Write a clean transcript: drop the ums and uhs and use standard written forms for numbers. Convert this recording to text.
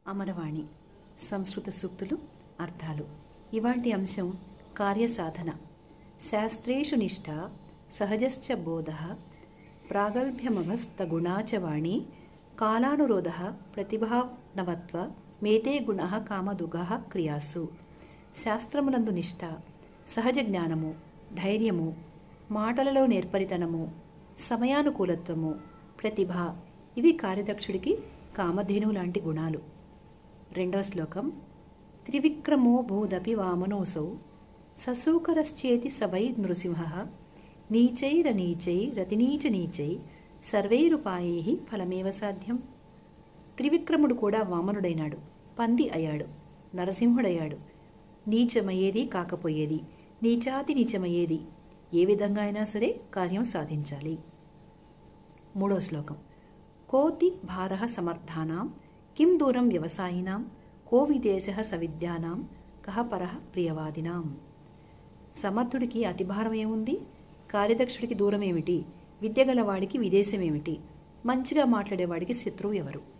అమరవాణి సంస్కృత సూక్తులు అర్థాలు. ఇవాల్టి అంశం కార్యసాధన. శాస్త్రేషు నిష్ఠ సహజశ్చ బోధ ప్రాగల్భ్యమభస్తగుణాచ వాణి కాలానురోధ ప్రతిభానవత్వ మేతే గుణ కామదుగ క్రియాసు. శాస్త్రములందు నిష్ఠ, సహజ జ్ఞానము, ధైర్యము, మాటలలో నేర్పరితనము, సమయానుకూలత్వము, ప్రతిభ ఇవి కార్యదక్షుడికి కామధేను లాంటి గుణాలు. రెండవ శ్లోకం. త్రివిక్రమో భూదపి వామనోసౌ ససూకరశ్చేతి సవై నృసింహ నీచైరనీచైరతినీచ నీచై సర్వైరుపాయై ఫలమేవ సాధ్యం. త్రివిక్రముడు కూడా వామనుడైనాడు, పంది అయ్యాడు, నరసింహుడయ్యాడు. నీచమయ్యేది కాకపోయేది, నీచాతి నీచమయ్యేది, ఏ విధంగా అయినా సరే కార్యం సాధించాలి. మూడో శ్లోకం. కోతి భారః సమర్థానాం కిం దూరం వ్యవసాయినాం కో విదేశః సవిద్యానాం కః పరః ప్రియవాదినాం. సమర్థుడికి అతిభారం ఏముంది? కార్యదక్షుడికి దూరం ఏమిటి? విద్య గలవాడికి విదేశమేమిటి? మంచిగా మాట్లాడేవాడికి శత్రువు ఎవరు?